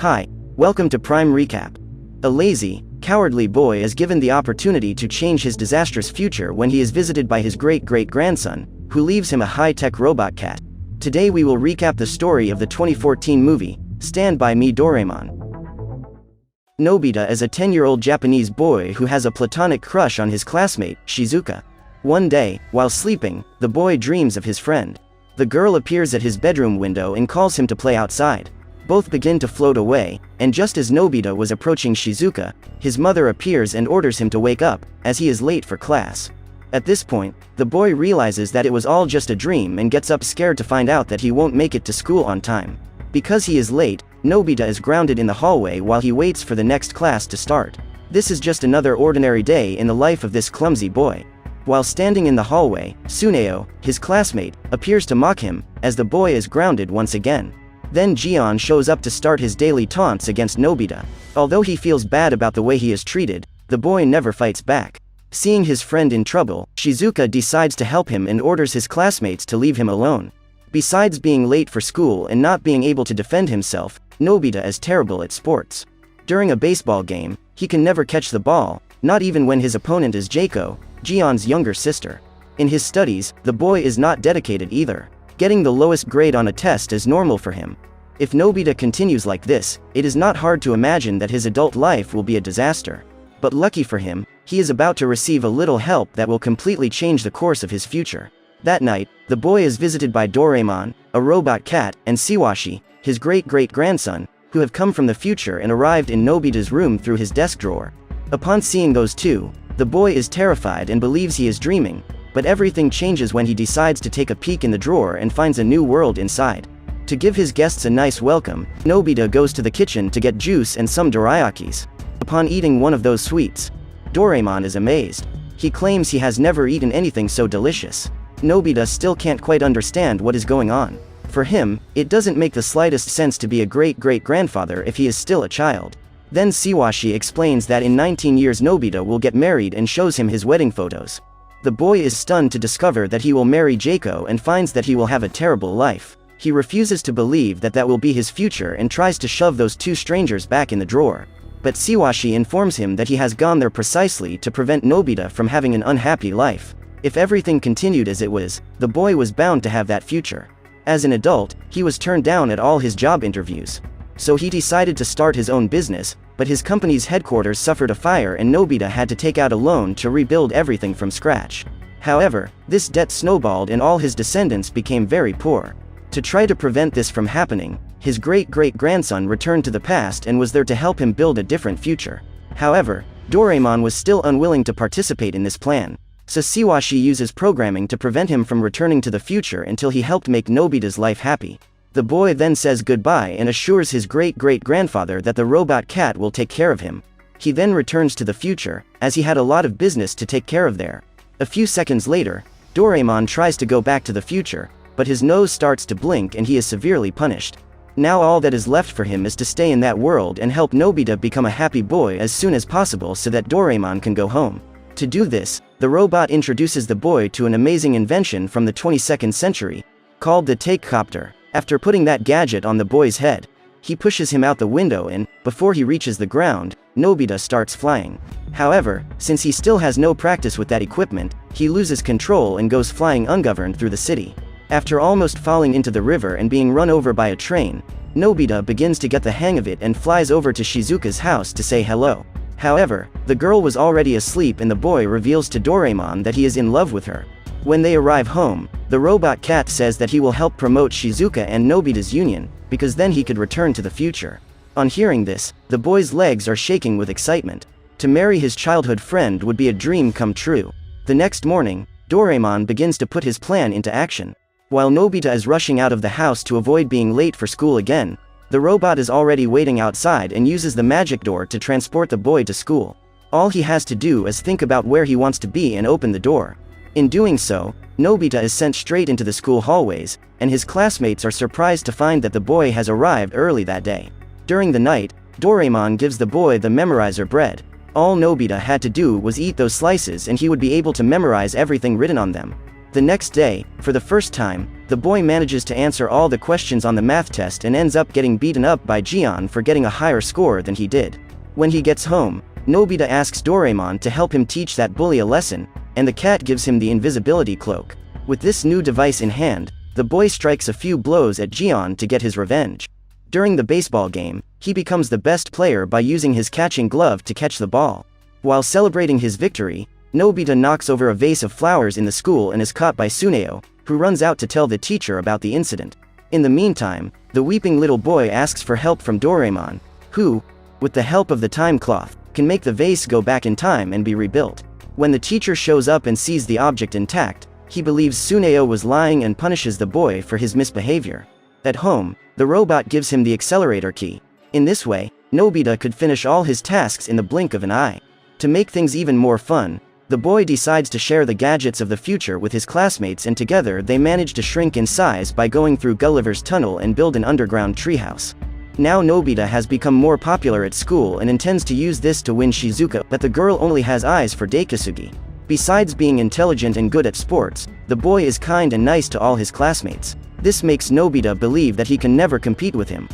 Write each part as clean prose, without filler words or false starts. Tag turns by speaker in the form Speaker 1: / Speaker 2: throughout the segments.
Speaker 1: Hi, welcome to Prime Recap. A lazy, cowardly boy is given the opportunity to change his disastrous future when he is visited by his great-great-grandson, who leaves him a high-tech robot cat. Today we will recap the story of the 2014 movie, Stand By Me Doraemon. Nobita is a 10-year-old Japanese boy who has a platonic crush on his classmate, Shizuka. One day, while sleeping, the boy dreams of his friend. The girl appears at his bedroom window and calls him to play outside. Both begin to float away, and just as Nobita was approaching Shizuka, his mother appears and orders him to wake up, as he is late for class. At this point, the boy realizes that it was all just a dream and gets up scared to find out that he won't make it to school on time. Because he is late, Nobita is grounded in the hallway while he waits for the next class to start. This is just another ordinary day in the life of this clumsy boy. While standing in the hallway, Tsuneo, his classmate, appears to mock him, as the boy is grounded once again. Then Gion shows up to start his daily taunts against Nobita. Although he feels bad about the way he is treated, the boy never fights back. Seeing his friend in trouble, Shizuka decides to help him and orders his classmates to leave him alone. Besides being late for school and not being able to defend himself, Nobita is terrible at sports. During a baseball game, he can never catch the ball, not even when his opponent is Jaco, Gion's younger sister. In his studies, the boy is not dedicated either. Getting the lowest grade on a test is normal for him. If Nobita continues like this, it is not hard to imagine that his adult life will be a disaster. But lucky for him, he is about to receive a little help that will completely change the course of his future. That night, the boy is visited by Doraemon, a robot cat, and Siwashi, his great-great-grandson, who have come from the future and arrived in Nobita's room through his desk drawer. Upon seeing those two, the boy is terrified and believes he is dreaming, but everything changes when he decides to take a peek in the drawer and finds a new world inside. To give his guests a nice welcome, Nobita goes to the kitchen to get juice and some dorayakis. Upon eating one of those sweets, Doraemon is amazed. He claims he has never eaten anything so delicious. Nobita still can't quite understand what is going on. For him, it doesn't make the slightest sense to be a great-great-grandfather if he is still a child. Then Siwashi explains that in 19 years Nobita will get married and shows him his wedding photos. The boy is stunned to discover that he will marry Jaco and finds that he will have a terrible life. He refuses to believe that will be his future and tries to shove those two strangers back in the drawer. But Siwashi informs him that he has gone there precisely to prevent Nobita from having an unhappy life. If everything continued as it was, the boy was bound to have that future. As an adult, he was turned down at all his job interviews. So he decided to start his own business, but his company's headquarters suffered a fire and Nobita had to take out a loan to rebuild everything from scratch. However, this debt snowballed and all his descendants became very poor. To try to prevent this from happening, his great-great-grandson returned to the past and was there to help him build a different future. However, Doraemon was still unwilling to participate in this plan. So Siwashi uses programming to prevent him from returning to the future until he helped make Nobita's life happy. The boy then says goodbye and assures his great-great-grandfather that the robot cat will take care of him. He then returns to the future, as he had a lot of business to take care of there. A few seconds later, Doraemon tries to go back to the future, but his nose starts to blink and he is severely punished. Now all that is left for him is to stay in that world and help Nobita become a happy boy as soon as possible so that Doraemon can go home. To do this, the robot introduces the boy to an amazing invention from the 22nd century, called the takecopter. After putting that gadget on the boy's head, he pushes him out the window and, before he reaches the ground, Nobita starts flying. However, since he still has no practice with that equipment, he loses control and goes flying ungoverned through the city. After almost falling into the river and being run over by a train, Nobita begins to get the hang of it and flies over to Shizuka's house to say hello. However, the girl was already asleep and the boy reveals to Doraemon that he is in love with her. When they arrive home, the robot cat says that he will help promote Shizuka and Nobita's union, because then he could return to the future. On hearing this, the boy's legs are shaking with excitement. To marry his childhood friend would be a dream come true. The next morning, Doraemon begins to put his plan into action. While Nobita is rushing out of the house to avoid being late for school again, the robot is already waiting outside and uses the magic door to transport the boy to school. All he has to do is think about where he wants to be and open the door. In doing so, Nobita is sent straight into the school hallways, and his classmates are surprised to find that the boy has arrived early that day. During the night, Doraemon gives the boy the memorizer bread. All Nobita had to do was eat those slices and he would be able to memorize everything written on them. The next day, for the first time, the boy manages to answer all the questions on the math test and ends up getting beaten up by Jian for getting a higher score than he did. When he gets home, Nobita asks Doraemon to help him teach that bully a lesson, and the cat gives him the invisibility cloak. With this new device in hand, the boy strikes a few blows at Jian to get his revenge. During the baseball game, he becomes the best player by using his catching glove to catch the ball. While celebrating his victory, Nobita knocks over a vase of flowers in the school and is caught by Tsuneo, who runs out to tell the teacher about the incident. In the meantime, the weeping little boy asks for help from Doraemon, who, with the help of the time cloth, can make the vase go back in time and be rebuilt. When the teacher shows up and sees the object intact, he believes Tsuneo was lying and punishes the boy for his misbehavior. At home, the robot gives him the accelerator key. In this way, Nobita could finish all his tasks in the blink of an eye. To make things even more fun, the boy decides to share the gadgets of the future with his classmates, and together they manage to shrink in size by going through Gulliver's Tunnel and build an underground treehouse. Now Nobita has become more popular at school and intends to use this to win Shizuka, but the girl only has eyes for Daikisugi. Besides being intelligent and good at sports, the boy is kind and nice to all his classmates. This makes Nobita believe that he can never compete with him.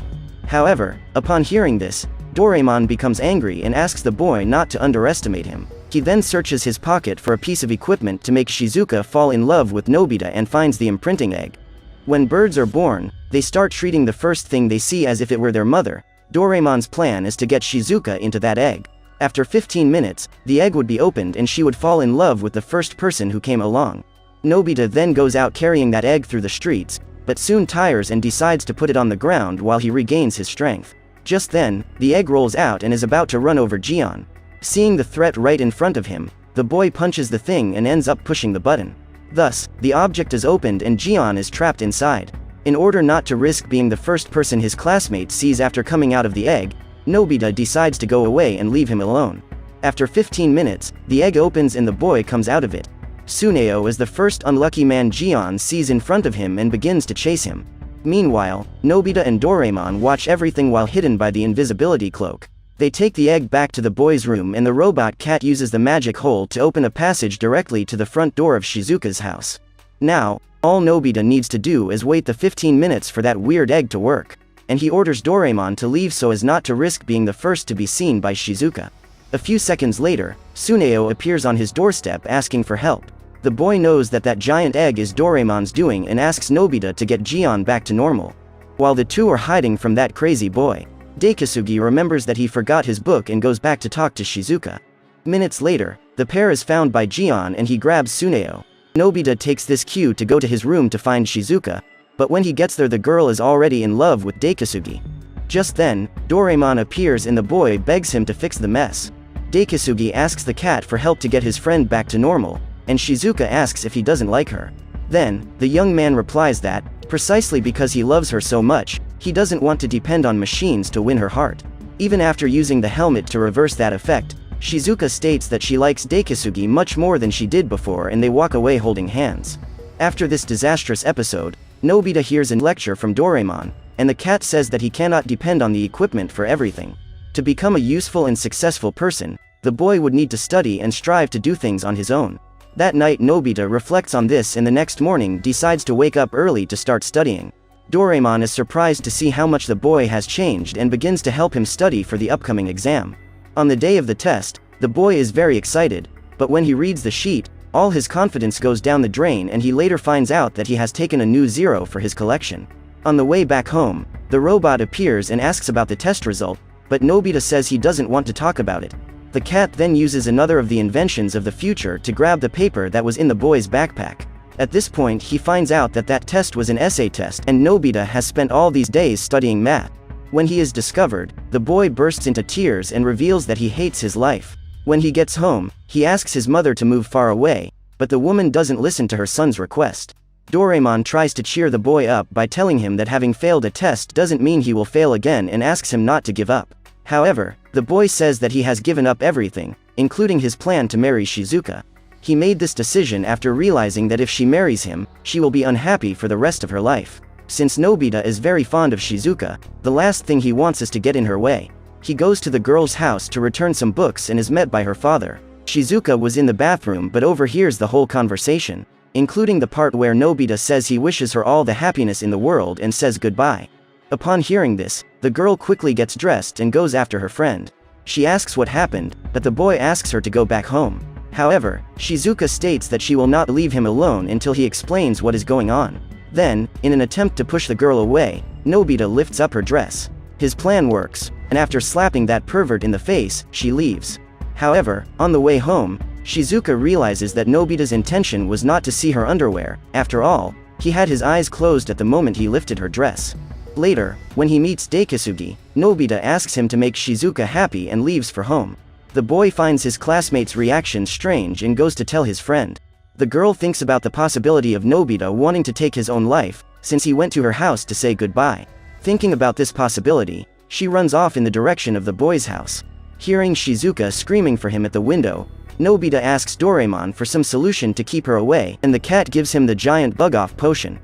Speaker 1: However, upon hearing this, Doraemon becomes angry and asks the boy not to underestimate him. He then searches his pocket for a piece of equipment to make Shizuka fall in love with Nobita and finds the imprinting egg. When birds are born, they start treating the first thing they see as if it were their mother. Doraemon's plan is to get Shizuka into that egg. After 15 minutes, the egg would be opened and she would fall in love with the first person who came along. Nobita then goes out carrying that egg through the streets, but soon tires and decides to put it on the ground while he regains his strength. Just then, the egg rolls out and is about to run over Jian. Seeing the threat right in front of him, the boy punches the thing and ends up pushing the button. Thus, the object is opened and Jian is trapped inside. In order not to risk being the first person his classmate sees after coming out of the egg, Nobita decides to go away and leave him alone. After 15 minutes, the egg opens and the boy comes out of it. Tsuneo is the first unlucky man Jian sees in front of him and begins to chase him. Meanwhile, Nobita and Doraemon watch everything while hidden by the invisibility cloak. They take the egg back to the boy's room and the robot cat uses the magic hole to open a passage directly to the front door of Shizuka's house. Now, all Nobita needs to do is wait the 15 minutes for that weird egg to work, and he orders Doraemon to leave so as not to risk being the first to be seen by Shizuka. A few seconds later, Tsuneo appears on his doorstep asking for help. The boy knows that that giant egg is Doraemon's doing and asks Nobita to get Jian back to normal. While the two are hiding from that crazy boy, Daikisugi remembers that he forgot his book and goes back to talk to Shizuka. Minutes later, the pair is found by Jian and he grabs Tsuneo. Nobita takes this cue to go to his room to find Shizuka, but when he gets there the girl is already in love with Daikisugi. Just then, Doraemon appears and the boy begs him to fix the mess. Daikisugi asks the cat for help to get his friend back to normal, and Shizuka asks if he doesn't like her. Then, the young man replies that, precisely because he loves her so much, he doesn't want to depend on machines to win her heart. Even after using the helmet to reverse that effect, Shizuka states that she likes Daikisugi much more than she did before and they walk away holding hands. After this disastrous episode, Nobita hears a lecture from Doraemon, and the cat says that he cannot depend on the equipment for everything. To become a useful and successful person, the boy would need to study and strive to do things on his own. That night Nobita reflects on this and the next morning decides to wake up early to start studying. Doraemon is surprised to see how much the boy has changed and begins to help him study for the upcoming exam. On the day of the test, the boy is very excited, but when he reads the sheet, all his confidence goes down the drain and he later finds out that he has taken a new 0 for his collection. On the way back home, the robot appears and asks about the test result, but Nobita says he doesn't want to talk about it. The cat then uses another of the inventions of the future to grab the paper that was in the boy's backpack. At this point he finds out that that test was an essay test and Nobita has spent all these days studying math. When he is discovered, the boy bursts into tears and reveals that he hates his life. When he gets home, he asks his mother to move far away, but the woman doesn't listen to her son's request. Doraemon tries to cheer the boy up by telling him that having failed a test doesn't mean he will fail again and asks him not to give up. However, the boy says that he has given up everything, including his plan to marry Shizuka. He made this decision after realizing that if she marries him, she will be unhappy for the rest of her life. Since Nobita is very fond of Shizuka, the last thing he wants is to get in her way. He goes to the girl's house to return some books and is met by her father. Shizuka was in the bathroom but overhears the whole conversation. including the part where Nobita says he wishes her all the happiness in the world and says goodbye. Upon hearing this, the girl quickly gets dressed and goes after her friend. She asks what happened, but the boy asks her to go back home. However, Shizuka states that she will not leave him alone until he explains what is going on. Then, in an attempt to push the girl away, Nobita lifts up her dress. His plan works, and after slapping that pervert in the face, she leaves. However, on the way home, Shizuka realizes that Nobita's intention was not to see her underwear. After all, he had his eyes closed at the moment he lifted her dress. Later, when he meets Daikisugi, Nobita asks him to make Shizuka happy and leaves for home. The boy finds his classmate's reaction strange and goes to tell his friend. The girl thinks about the possibility of Nobita wanting to take his own life, since he went to her house to say goodbye. Thinking about this possibility, she runs off in the direction of the boy's house. Hearing Shizuka screaming for him at the window, Nobita asks Doraemon for some solution to keep her away, and the cat gives him the giant bug-off potion.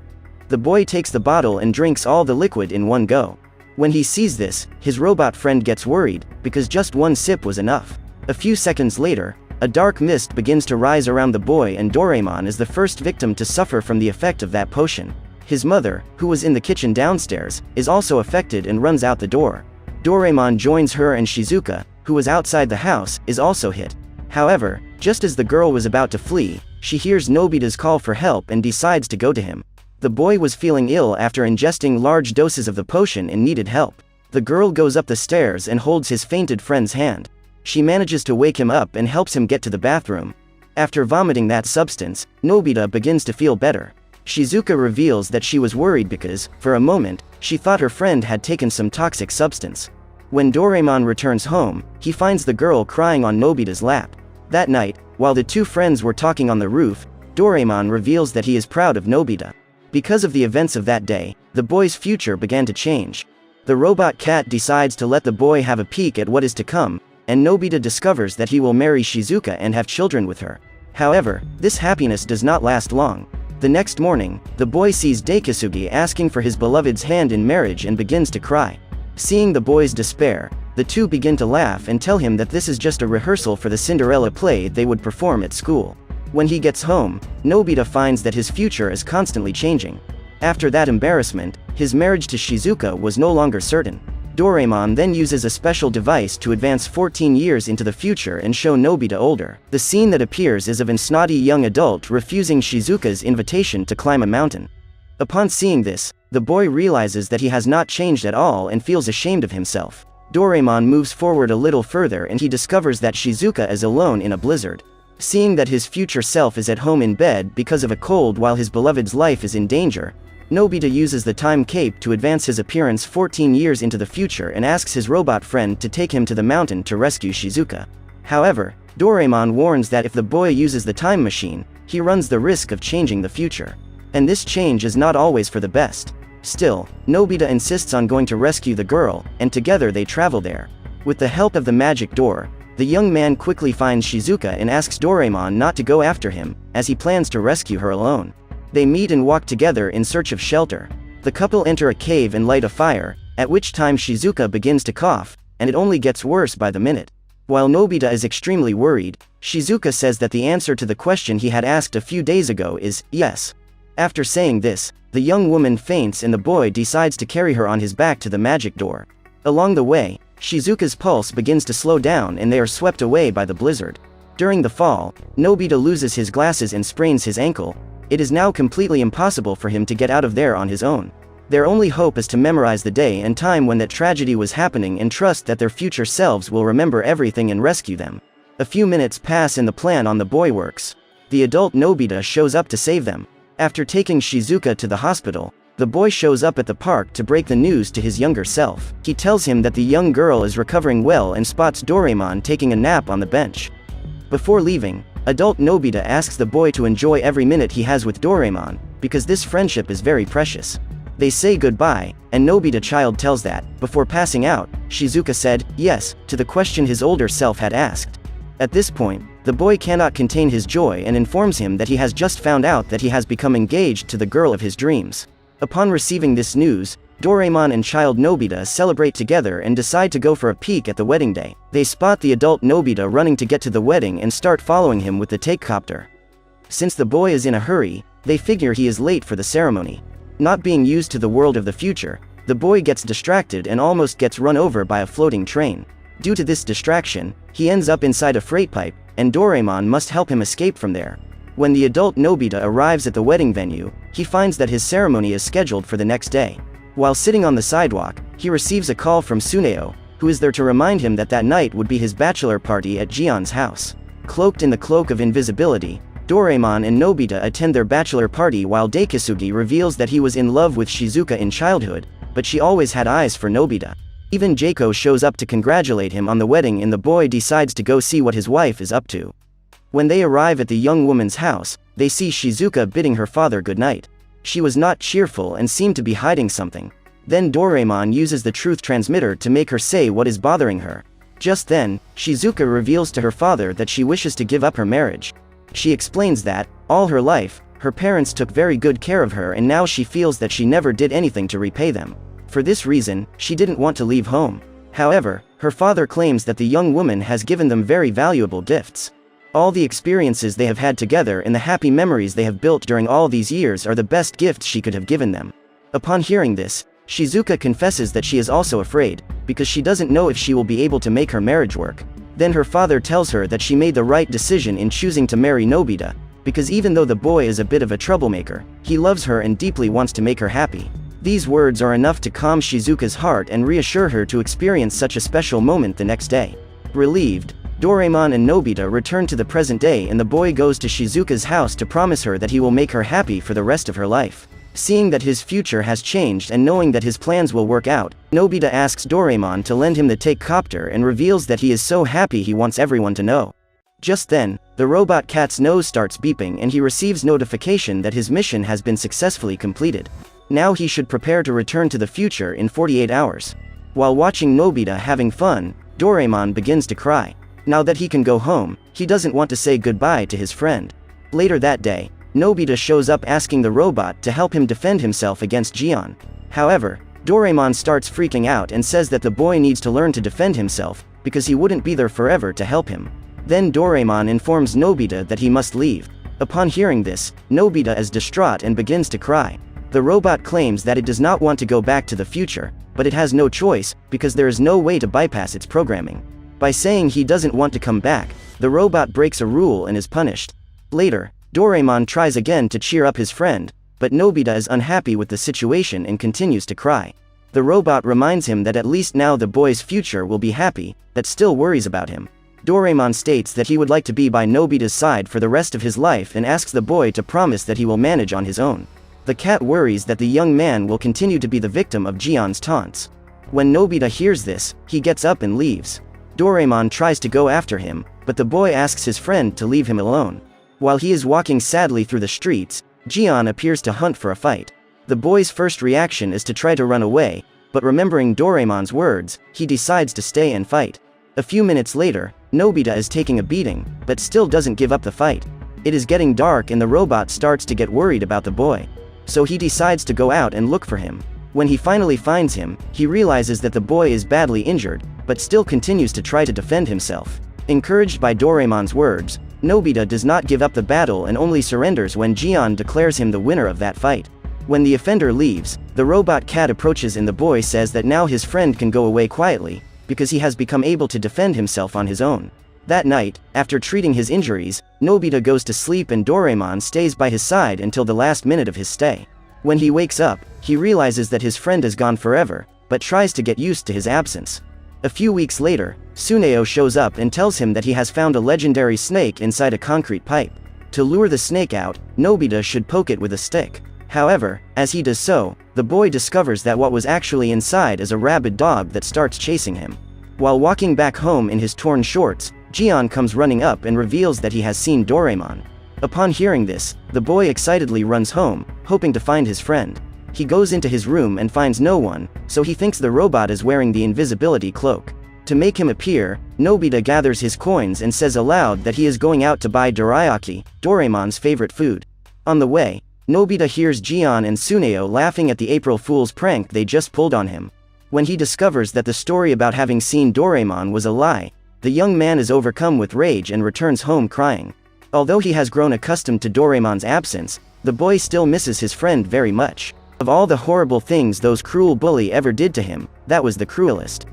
Speaker 1: The boy takes the bottle and drinks all the liquid in one go. When he sees this, his robot friend gets worried, because just one sip was enough. A few seconds later, a dark mist begins to rise around the boy, and Doraemon is the first victim to suffer from the effect of that potion. His mother, who was in the kitchen downstairs, is also affected and runs out the door. Doraemon joins her, and Shizuka, who was outside the house, is also hit. However, just as the girl was about to flee, she hears Nobita's call for help and decides to go to him. The boy was feeling ill after ingesting large doses of the potion and needed help. The girl goes up the stairs and holds his fainted friend's hand. She manages to wake him up and helps him get to the bathroom. After vomiting that substance, Nobita begins to feel better. Shizuka reveals that she was worried because, for a moment, she thought her friend had taken some toxic substance. When Doraemon returns home, he finds the girl crying on Nobita's lap. That night, while the two friends were talking on the roof, Doraemon reveals that he is proud of Nobita. Because of the events of that day, the boy's future began to change. The robot cat decides to let the boy have a peek at what is to come, and Nobita discovers that he will marry Shizuka and have children with her. However, this happiness does not last long. The next morning, the boy sees Daikisugi asking for his beloved's hand in marriage and begins to cry. Seeing the boy's despair, the two begin to laugh and tell him that this is just a rehearsal for the Cinderella play they would perform at school. When he gets home, Nobita finds that his future is constantly changing. After that embarrassment, his marriage to Shizuka was no longer certain. Doraemon then uses a special device to advance 14 years into the future and show Nobita older. The scene that appears is of a snotty young adult refusing Shizuka's invitation to climb a mountain. Upon seeing this, the boy realizes that he has not changed at all and feels ashamed of himself. Doraemon moves forward a little further and he discovers that Shizuka is alone in a blizzard. Seeing that his future self is at home in bed because of a cold while his beloved's life is in danger, Nobita uses the time cape to advance his appearance 14 years into the future and asks his robot friend to take him to the mountain to rescue Shizuka. However, Doraemon warns that if the boy uses the time machine, he runs the risk of changing the future. And this change is not always for the best. Still, Nobita insists on going to rescue the girl, and together they travel there. With the help of the magic door, the young man quickly finds Shizuka and asks Doraemon not to go after him, as he plans to rescue her alone. They meet and walk together in search of shelter. The couple enter a cave and light a fire, at which time Shizuka begins to cough, and it only gets worse by the minute. While Nobita is extremely worried, Shizuka says that the answer to the question he had asked a few days ago is yes. After saying this, the young woman faints and the boy decides to carry her on his back to the magic door. Along the way, Shizuka's pulse begins to slow down and they are swept away by the blizzard. During the fall, Nobita loses his glasses and sprains his ankle. It is now completely impossible for him to get out of there on his own. Their only hope is to memorize the day and time when that tragedy was happening and trust that their future selves will remember everything and rescue them. A few minutes pass and the plan on the boy works. The adult Nobita shows up to save them. After taking Shizuka to the hospital, the boy shows up at the park to break the news to his younger self. He tells him that the young girl is recovering well and spots Doraemon taking a nap on the bench. Before leaving, adult Nobita asks the boy to enjoy every minute he has with Doraemon, because this friendship is very precious. They say goodbye, and Nobita child tells that, before passing out, Shizuka said, yes, to the question his older self had asked. At this point, the boy cannot contain his joy and informs him that he has just found out that he has become engaged to the girl of his dreams. Upon receiving this news, Doraemon and child Nobita celebrate together and decide to go for a peek at the wedding day. They spot the adult Nobita running to get to the wedding and start following him with the takecopter. Since the boy is in a hurry, they figure he is late for the ceremony. Not being used to the world of the future, the boy gets distracted and almost gets run over by a floating train. Due to this distraction, he ends up inside a freight pipe, and Doraemon must help him escape from there. When the adult Nobita arrives at the wedding venue, he finds that his ceremony is scheduled for the next day. While sitting on the sidewalk, he receives a call from Tsuneo, who is there to remind him that that night would be his bachelor party at Jian's house. Cloaked in the cloak of invisibility, Doraemon and Nobita attend their bachelor party while Daikisugi reveals that he was in love with Shizuka in childhood, but she always had eyes for Nobita. Even Jaco shows up to congratulate him on the wedding, and the boy decides to go see what his wife is up to. When they arrive at the young woman's house, they see Shizuka bidding her father goodnight. She was not cheerful and seemed to be hiding something. Then Doraemon uses the truth transmitter to make her say what is bothering her. Just then, Shizuka reveals to her father that she wishes to give up her marriage. She explains that, all her life, her parents took very good care of her, and now she feels that she never did anything to repay them. For this reason, she didn't want to leave home. However, her father claims that the young woman has given them very valuable gifts. All the experiences they have had together and the happy memories they have built during all these years are the best gifts she could have given them. Upon hearing this, Shizuka confesses that she is also afraid, because she doesn't know if she will be able to make her marriage work. Then her father tells her that she made the right decision in choosing to marry Nobita, because even though the boy is a bit of a troublemaker, he loves her and deeply wants to make her happy. These words are enough to calm Shizuka's heart and reassure her to experience such a special moment the next day. Relieved, Doraemon and Nobita return to the present day, and the boy goes to Shizuka's house to promise her that he will make her happy for the rest of her life. Seeing that his future has changed and knowing that his plans will work out, Nobita asks Doraemon to lend him the take copter and reveals that he is so happy he wants everyone to know. Just then, the robot cat's nose starts beeping and he receives notification that his mission has been successfully completed. Now he should prepare to return to the future in 48 hours. While watching Nobita having fun, Doraemon begins to cry. Now that he can go home, he doesn't want to say goodbye to his friend. Later that day, Nobita shows up asking the robot to help him defend himself against Jian. However, Doraemon starts freaking out and says that the boy needs to learn to defend himself, because he wouldn't be there forever to help him. Then Doraemon informs Nobita that he must leave. Upon hearing this, Nobita is distraught and begins to cry. The robot claims that it does not want to go back to the future, but it has no choice, because there is no way to bypass its programming. By saying he doesn't want to come back, the robot breaks a rule and is punished. Later, Doraemon tries again to cheer up his friend, but Nobita is unhappy with the situation and continues to cry. The robot reminds him that at least now the boy's future will be happy, that still worries about him. Doraemon states that he would like to be by Nobita's side for the rest of his life and asks the boy to promise that he will manage on his own. The cat worries that the young man will continue to be the victim of Jian's taunts. When Nobita hears this, he gets up and leaves. Doraemon tries to go after him, but the boy asks his friend to leave him alone. While he is walking sadly through the streets, Jian appears to hunt for a fight. The boy's first reaction is to try to run away, but remembering Doraemon's words, he decides to stay and fight. A few minutes later, Nobita is taking a beating, but still doesn't give up the fight. It is getting dark and the robot starts to get worried about the boy. So he decides to go out and look for him. When he finally finds him, he realizes that the boy is badly injured, but still continues to try to defend himself. Encouraged by Doraemon's words, Nobita does not give up the battle and only surrenders when Jian declares him the winner of that fight. When the offender leaves, the robot cat approaches and the boy says that now his friend can go away quietly, because he has become able to defend himself on his own. That night, after treating his injuries, Nobita goes to sleep and Doraemon stays by his side until the last minute of his stay. When he wakes up, he realizes that his friend is gone forever, but tries to get used to his absence. A few weeks later, Tsuneo shows up and tells him that he has found a legendary snake inside a concrete pipe. To lure the snake out, Nobita should poke it with a stick. However, as he does so, the boy discovers that what was actually inside is a rabid dog that starts chasing him. While walking back home in his torn shorts, Jian comes running up and reveals that he has seen Doraemon. Upon hearing this, the boy excitedly runs home, hoping to find his friend. He goes into his room and finds no one, so he thinks the robot is wearing the invisibility cloak. To make him appear, Nobita gathers his coins and says aloud that he is going out to buy dorayaki, Doraemon's favorite food. On the way, Nobita hears Jian and Tsuneo laughing at the April Fool's prank they just pulled on him. When he discovers that the story about having seen Doraemon was a lie, the young man is overcome with rage and returns home crying. Although he has grown accustomed to Doraemon's absence, the boy still misses his friend very much. Of all the horrible things those cruel bully ever did to him, that was the cruelest.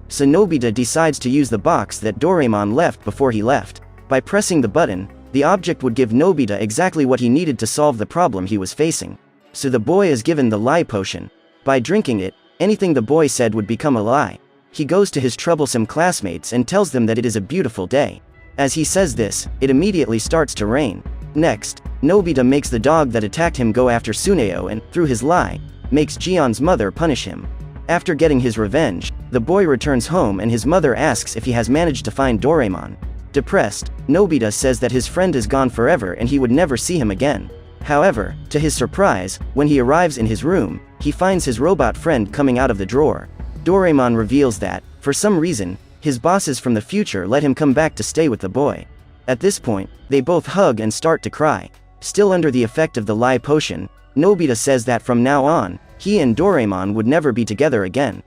Speaker 1: So Nobita decides to use the box that Doraemon left before he left. By pressing the button, the object would give Nobita exactly what he needed to solve the problem he was facing. So the boy is given the lie potion. By drinking it, anything the boy said would become a lie. He goes to his troublesome classmates and tells them that it is a beautiful day. As he says this, it immediately starts to rain. Next, Nobita makes the dog that attacked him go after Tsuneo and, through his lie, makes Jion's mother punish him. After getting his revenge, the boy returns home and his mother asks if he has managed to find Doraemon. Depressed, Nobita says that his friend is gone forever and he would never see him again. However, to his surprise, when he arrives in his room, he finds his robot friend coming out of the drawer. Doraemon reveals that, for some reason, his bosses from the future let him come back to stay with the boy. At this point, they both hug and start to cry. Still under the effect of the lie potion, Nobita says that from now on, he and Doraemon would never be together again.